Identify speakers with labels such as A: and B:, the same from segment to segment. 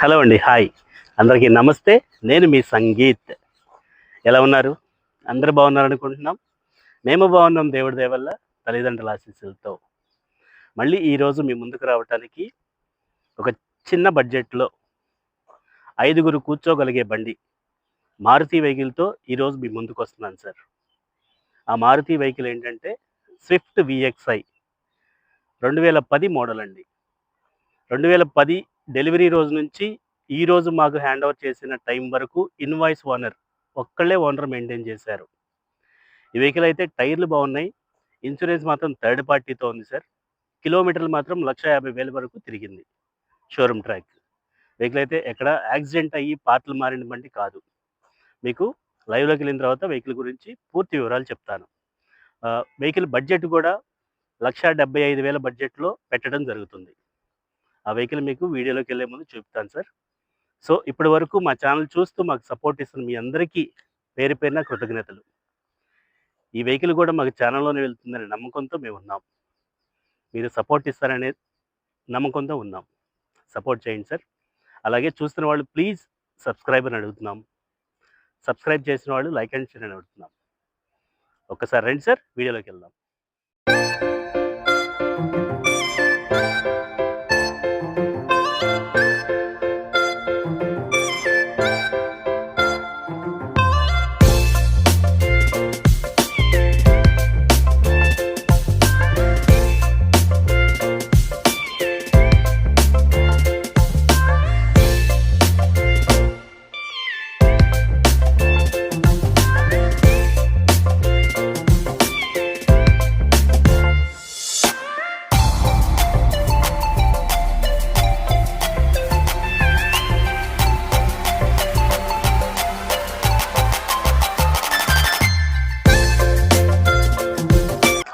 A: Hello అండి, hi అందరికీ నమస్తే. నేను మీ సంగీత్. ఎలా ఉన్నారు? అందరూ బాగున్నారు అనుకుంటున్నాం. మేము బాగున్నాం దేవుడి దయ వల్ల, తల్లిదండ్రుల ఆశీస్సులతో. మళ్ళీ ఈరోజు మీ ముందుకు రావటానికి ఒక చిన్న బడ్జెట్‌లో ఐదుగురు కూర్చోగలిగే బండి మారుతి వెహికల్‌తో ఈరోజు మీ ముందుకొస్తున్నాను సార్. ఆ మారుతి వెహికల్ ఏంటంటే స్విఫ్ట్ విఎక్స్ఐ 2010 మోడల్ అండి. 2010 డెలివరీ రోజు నుంచి ఈరోజు మాకు హ్యాండ్ ఓవర్ చేసిన టైం వరకు ఇన్వాయిస్ ఓనర్ ఒక్కళ్ళే ఓనర్ మెయింటైన్ చేశారు. ఈ వెహికల్ అయితే టైర్లు బాగున్నాయి. ఇన్సూరెన్స్ మాత్రం థర్డ్ పార్టీతో ఉంది సార్. కిలోమీటర్లు మాత్రం 1,50,000 వరకు తిరిగింది. Showroom track. వెహికల్ అయితే ఎక్కడ యాక్సిడెంట్ అయ్యి పార్ట్లు మారిన బండి కాదు. మీకు లైవ్‌లోకి వెళ్ళిన తర్వాత వెహికల్ గురించి పూర్తి వివరాలు చెప్తాను. వెహికల్ బడ్జెట్ కూడా 1,75,000 బడ్జెట్‌లో పెట్టడం జరుగుతుంది. ఆ వెహికల్ మీకు వీడియోలోకి వెళ్ళే ముందు చూపుతాను సార్. సో ఇప్పటి వరకు మా ఛానల్ చూస్తూ మాకు సపోర్ట్ ఇస్తున్న మీ అందరికీ పేరు పేరున కృతజ్ఞతలు. ఈ వెహికల్ కూడా మాకు ఛానల్లోనే వెళ్తుందనే నమ్మకంతో మేము ఉన్నాం. మీరు సపోర్ట్ ఇస్తారనే నమ్మకంతో ఉన్నాం. సపోర్ట్ చేయండి సార్. అలాగే చూస్తున్న వాళ్ళు ప్లీజ్ సబ్స్క్రైబ్ అని అడుగుతున్నాం. సబ్స్క్రైబ్ చేసిన వాళ్ళు లైక్ అండ్ షేర్ అని అడుగుతున్నాం. ఒక్కసారి రండి సార్, వీడియోలోకి వెళ్దాం.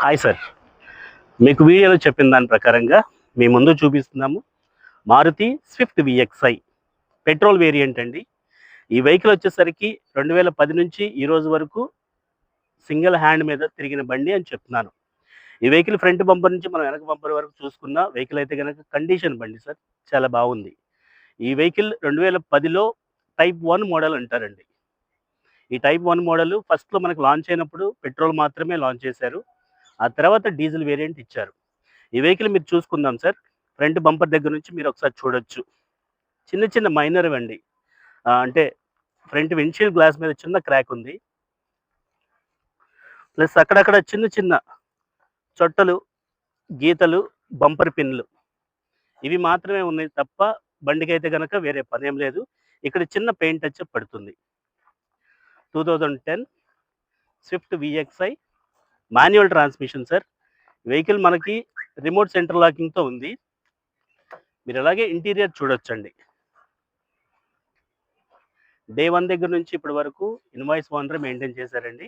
A: హాయ్ సార్, మీకు వీడియోలో చెప్పిన దాని ప్రకారంగా మీ ముందు చూపిస్తున్నాము Maruti Swift VXi petrol variant అండి. ఈ వెహికల్ వచ్చేసరికి 2010 నుంచి ఈ రోజు వరకు సింగిల్ హ్యాండ్ మీద తిరిగిన బండి అని చెప్తున్నాను. ఈ వెహికల్ ఫ్రంట్ బంపర్ నుంచి మనం వెనక బంపర్ వరకు చూసుకున్న వెహికల్ అయితే కనుక కండిషన్ బండి సార్, చాలా బాగుంది. ఈ వెహికల్ 2010లో టైప్ 1 మోడల్ అంటారండి. ఈ టైప్ 1 మోడల్ ఫస్ట్లో మనకు లాంచ్ అయినప్పుడు పెట్రోల్ మాత్రమే లాంచ్ చేశారు. ఆ తర్వాత డీజిల్ వేరియంట్ ఇచ్చారు. ఈ వెహికల్ మీరు చూసుకుందాం సార్. ఫ్రంట్ బంపర్ దగ్గర నుంచి మీరు ఒకసారి చూడొచ్చు. చిన్న చిన్న మైనర్ అండి. అంటే ఫ్రంట్ విండ్షీల్డ్ గ్లాస్ మీద చిన్న క్రాక్ ఉంది. ప్లస్ అక్కడక్కడ చిన్న చిన్న చొట్టలు, గీతలు, బంపర్ పిన్లు ఇవి మాత్రమే ఉన్నాయి తప్ప బండికి అయితే కనుక వేరే పనేం లేదు. ఇక్కడ చిన్న పెయింట్ టచ్ పడుతుంది. 2010 Swift VXi manual transmission sir. Vehicle మనకి రిమోట్ సెంటర్ లాకింగ్తో ఉంది. మీరు అలాగే ఇంటీరియర్ చూడొచ్చండి. డే 1 దగ్గర నుంచి ఇప్పటి వరకు ఇన్వాయిస్ ఓనర్ మెయింటైన్ చేశారండి.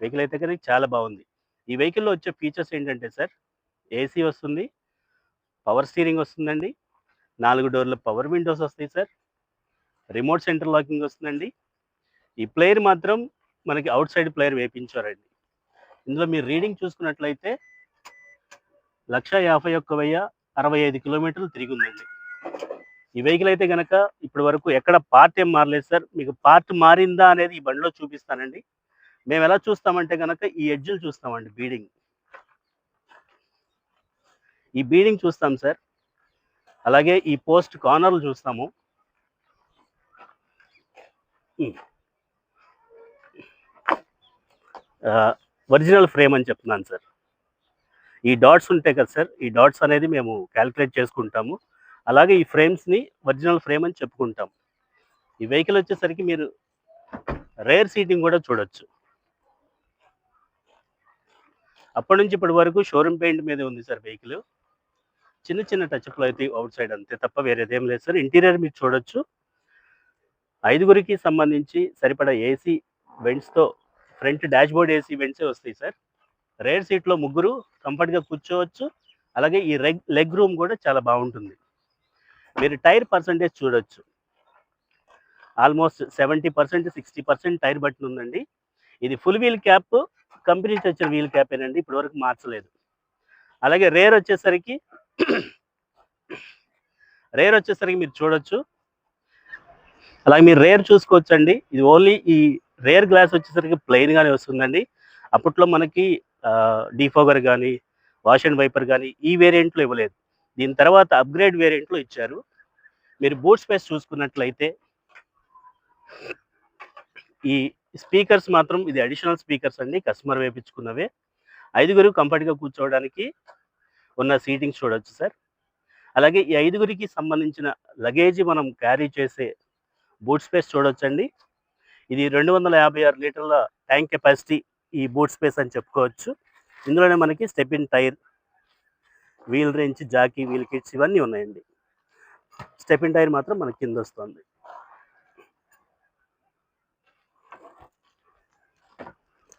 A: వెహికల్ అయితే కనుక చాలా బాగుంది. ఈ వెహికల్లో వచ్చే ఫీచర్స్ ఏంటంటే సార్, ఏసీ వస్తుంది, పవర్ స్టీరింగ్ వస్తుందండి, 4 డోర్ల పవర్ విండోస్ వస్తాయి సార్, రిమోట్ సెంటర్ లాకింగ్ వస్తుందండి. ఈ ప్లేయర్ మాత్రం మనకి అవుట్ సైడ్ ప్లేయర్ వేయించారండి. ఇందులో మీరు రీడింగ్ చూసుకున్నట్లయితే 1,51,065 కిలోమీటర్లు తిరిగి ఉందండి. ఈ వెహికల్ అయితే కనుక ఇప్పటి వరకు ఎక్కడ పార్ట్ ఏం మారలేదు సార్. మీకు పార్ట్ మారిందా అనేది ఈ బండిలో చూపిస్తానండి. మేము ఎలా చూస్తామంటే కనుక ఈ ఎడ్జ్లు చూస్తామండి, బీడింగ్. ఈ బీడింగ్ చూస్తాం సార్. అలాగే ఈ పోస్ట్ కార్నర్లు చూస్తాము. ఒరిజినల్ ఫ్రేమ్ అని చెప్తున్నాను సార్. ఈ డాట్స్ ఉంటాయి కదా సార్, ఈ డాట్స్ అనేది మేము క్యాలిక్యులేట్ చేసుకుంటాము. అలాగే ఈ ఫ్రేమ్స్ని ఒరిజినల్ ఫ్రేమ్ అని చెప్పుకుంటాం. ఈ వెహికల్ వచ్చేసరికి మీరు రేర్ సీటింగ్ కూడా చూడొచ్చు. అప్పటి నుంచి ఇప్పటి వరకు షోరూమ్ పెయింట్ మీదే ఉంది సార్ వెహికల్. చిన్న చిన్న టచ్అప్లు అయితే అవుట్ సైడ్ అంతే తప్ప వేరేదేం లేదు సార్. ఇంటీరియర్ మీరు చూడొచ్చు. 5గురికి సంబంధించి సరిపడా ఏసీ వెంట్స్తో ఫ్రంట్ డాష్ బోర్డ్ ఏసీ వెంట్సే వస్తాయి సార్. రేర్ సీట్లో 3 కంఫర్ట్గా కూర్చోవచ్చు. అలాగే ఈ లెగ్ రూమ్ కూడా చాలా బాగుంటుంది. మీరు టైర్ పర్సంటేజ్ చూడొచ్చు. ఆల్మోస్ట్ 70%, 60% టైర్ బటన్ ఉందండి. ఇది ఫుల్ వీల్ క్యాప్, కంపెనీ నుంచి వచ్చిన వీల్ క్యాపేనండి, ఇప్పటివరకు మార్చలేదు. అలాగే రేర్ వచ్చేసరికి మీరు చూడొచ్చు. అలాగే మీరు రేర్ చూసుకోవచ్చండి. ఇది ఓన్లీ ఈ రేర్ గ్లాస్ వచ్చేసరికి ప్లెయిన్‌గానే వస్తుందండి. అప్పట్లో మనకి డీఫోగర్ గానీ, వాష్ అండ్ వైపర్ గానీ ఈ వేరియంట్‌లో ఇవ్వలేదు. దీని తర్వాత అప్‌గ్రేడ్ వేరియంట్‌లో ఇచ్చారు. మీరు బూట్ స్పేస్ చూసుకున్నట్లయితే ఈ స్పీకర్స్ మాత్రం ఇది అడిషనల్ స్పీకర్స్ అండి. కస్టమర్ వేపించుకున్నవే. 5గురు కంఫర్ట్‌గా కూర్చోవడానికి ఉన్న సీటింగ్స్ చూడొచ్చు సార్. అలాగే ఈ 5గురికి సంబంధించిన లగేజ్ మనం క్యారీ చేసే బూట్ స్పేస్ చూడొచ్చండి. ఇది 256 లీటర్ల ట్యాంక్ కెపాసిటీ ఈ బూట్ స్పేస్ అని చెప్పుకోవచ్చు. ఇందులోనే మనకి step in tyre, wheel wrench, jack, wheel kits ఇవన్నీ ఉన్నాయండి. స్టెప్ ఇన్ టైర్ మాత్రం మనకి కిందొస్తుంది.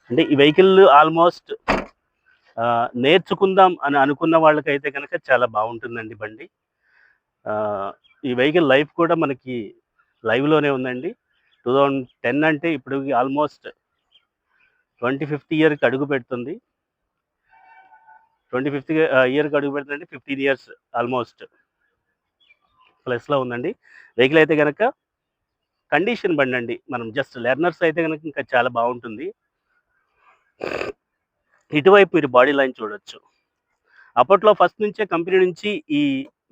A: అంటే ఈ వెహికల్ ఆల్మోస్ట్ నేర్చుకుందాం అని అనుకున్న వాళ్ళకైతే కనుక చాలా బాగుంటుందండి బండి. ఈ వెహికల్ లైఫ్ కూడా మనకి లైవ్‌లోనే ఉందండి. 2010 అంటే ఇప్పుడు ఆల్మోస్ట్ 25th ఇయర్‌కి అడుగు పెడుతుంది. 25th ఇయర్‌కి అడుగు పెడుతుందంటే 15 ఇయర్స్ ఆల్మోస్ట్ ప్లస్‌లో ఉందండి. వెహికల్ అయితే గనక కండిషన్ బండండి. మనం జస్ట్ లెర్నర్స్ అయితే గనక ఇంకా చాలా బాగుంటుంది. ఇటువైపు మీరు బాడీ లైన్ చూడొచ్చు. అప్పట్లో ఫస్ట్ నుంచే కంపెనీ నుంచి ఈ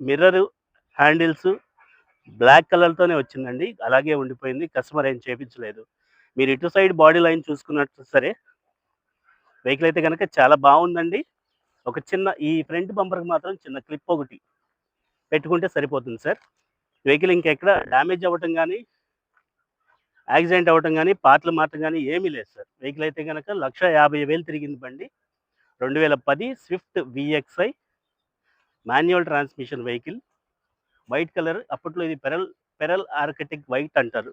A: మిర్రర్ హ్యాండిల్స్ బ్లాక్ కలర్‌తోనే వచ్చిందండి. అలాగే ఉండిపోయింది. కస్టమర్ ఏం చేపించలేదు. మీరు ఇటు సైడ్ బాడీ లైన్ చూసుకున్నట్టు సరే వెహికల్ అయితే గనక చాలా బాగుందండి. ఒక చిన్న ఈ ఫ్రంట్ బంపర్‌కి మాత్రం చిన్న క్లిప్ ఒకటి పెట్టుకుంటే సరిపోతుంది సార్. వెహికల్ ఇంకెక్కడ డ్యామేజ్ అవ్వటం గానీ, యాక్సిడెంట్ అవ్వటం గానీ, పార్ట్‌లు మార్చడం గానీ ఏమీ లేదు సార్. వెహికల్ అయితే గనక 1,50,000 తిరిగింది బండి. 2010 Swift VXi manual transmission vehicle. White colour. అప్పట్లో ఇది పెరల్ ఆర్కిటెక్ట్ వైట్ అంటారు.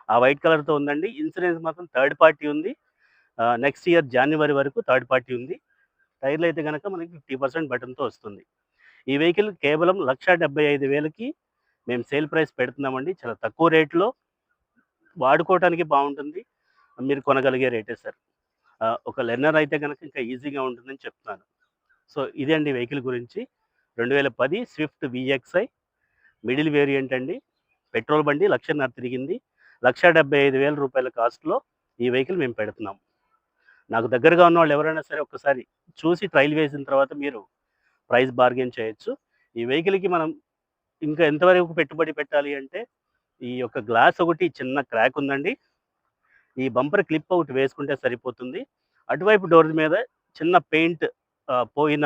A: ఆ వైట్ కలర్‌తో ఉందండి. ఇన్సూరెన్స్ మాత్రం థర్డ్ పార్టీ ఉంది. నెక్స్ట్ ఇయర్ జాన్యువరి వరకు థర్డ్ పార్టీ ఉంది. టైర్లు అయితే గనక మనకి 50% బటన్‌తో వస్తుంది. ఈ వెహికల్ కేవలం 1,75,000కి మేము సేల్ ప్రైస్ పెడుతున్నామండి. చాలా తక్కువ రేట్‌లో వాడుకోవటానికి బాగుంటుంది. మీరు కొనగలిగే రేటే సార్. ఒక లెర్నర్ అయితే గనక ఇంకా ఈజీగా ఉంటుందని చెప్తున్నాను. సో ఇదే అండి వెహికల్ గురించి. 2010 స్విఫ్ట్ వీఎక్స్ఐ మిడిల్ వేరియంట్ అండి. పెట్రోల్ బండి 1,50,000 తిరిగింది. రూ. 1,75,000 కాస్ట్‌లో ఈ వెహికల్ మేము పెడుతున్నాం. నాకు దగ్గరగా ఉన్నవాళ్ళు ఎవరైనా సరే ఒక్కసారి చూసి ట్రైల్ వేసిన తర్వాత మీరు ప్రైస్ బార్గెయిన్ చేయొచ్చు. ఈ వెహికల్‌కి మనం ఇంకా ఎంతవరకు పెట్టుబడి పెట్టాలి అంటే, ఈ యొక్క గ్లాస్ ఒకటి చిన్న క్రాక్ ఉందండి. ఈ బంపర్ క్లిప్ ఒకటి వేసుకుంటే సరిపోతుంది. అటువైపు డోర్ మీద చిన్న పెయింట్ పోయిన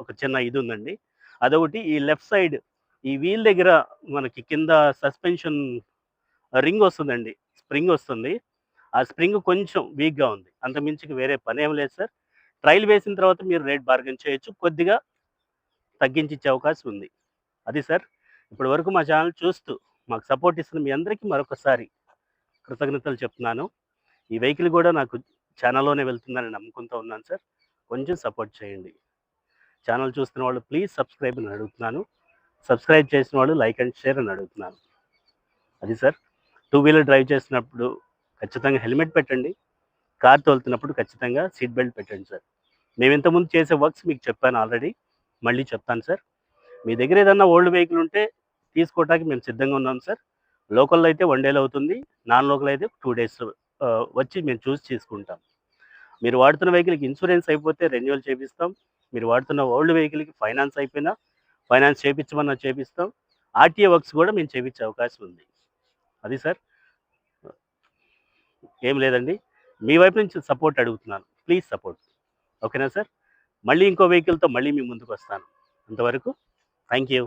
A: ఒక చిన్న ఇది ఉందండి. అదొకటి. ఈ లెఫ్ట్ సైడ్ ఈ వీల్ దగ్గర మనకి కింద సస్పెన్షన్ రింగ్ వస్తుందండి. స్ప్రింగ్ వస్తుంది. ఆ స్ప్రింగ్ కొంచెం వీక్‌గా ఉంది. అంతకు మించి వేరే పనేం లేదు సార్. ట్రైల్ వేసిన తర్వాత మీరు రేట్ బార్గెయిన్ చేయొచ్చు. కొద్దిగా తగ్గించి ఇచ్చే అవకాశం ఉంది. అది సార్. ఇప్పటి వరకు మా ఛానల్ చూస్తూ మాకు సపోర్ట్ ఇస్తున్న మీ అందరికీ మరొకసారి కృతజ్ఞతలు చెప్తున్నాను. ఈ వెహికల్ కూడా నాకు ఛానల్‌లోనే వెళ్తుందని నమ్ముకుంటూ ఉన్నాను సార్. కొంచెం సపోర్ట్ చేయండి. ఛానల్ చూస్తున్న వాళ్ళు ప్లీజ్ సబ్స్క్రైబ్ అని అడుగుతున్నాను. సబ్స్క్రైబ్ చేసిన వాళ్ళు లైక్ అండ్ షేర్ అని అడుగుతున్నాను. అది సార్. టూ వీలర్ డ్రైవ్ చేస్తున్నప్పుడు ఖచ్చితంగా హెల్మెట్ పెట్టండి. కార్ తోలుతున్నప్పుడు ఖచ్చితంగా సీట్ బెల్ట్ పెట్టండి సార్. మేము ఇంతకుముందు చేసే వర్క్స్ మీకు చెప్పాను ఆల్రెడీ. మళ్ళీ చెప్తాను సార్. మీ దగ్గర ఏదన్నా ఓల్డ్ వెహికల్ ఉంటే తీసుకోవటానికి మేము సిద్ధంగా ఉన్నాం సార్. లోకల్‌లో అయితే 1 డేలో అవుతుంది. నాన్ లోకల్ అయితే 2 డేస్ వచ్చి మేము చూసి తీసుకుంటాం. మీరు వాడుతున్న వెహికల్‌కి ఇన్సూరెన్స్ అయిపోతే రెన్యువల్ చేపిస్తాం. మీరు వాడుతున్న ఓల్డ్ వెహికల్‌కి ఫైనాన్స్ అయిపోయినా, ఫైనాన్స్ చేపించమన్నా చేపిస్తాం. ఆర్‌టీఓ వర్క్స్ కూడా మేము చేపించే అవకాశం ఉంది. అది సార్. ఏం లేదండి. మీ వైపు నుంచి సపోర్ట్ అడుగుతున్నాను. Please support. ఓకేనా సార్? మళ్ళీ ఇంకో వెహికల్‌తో మళ్ళీ మీ ముందుకొస్తాను. అంతవరకు థాంక్ యూ.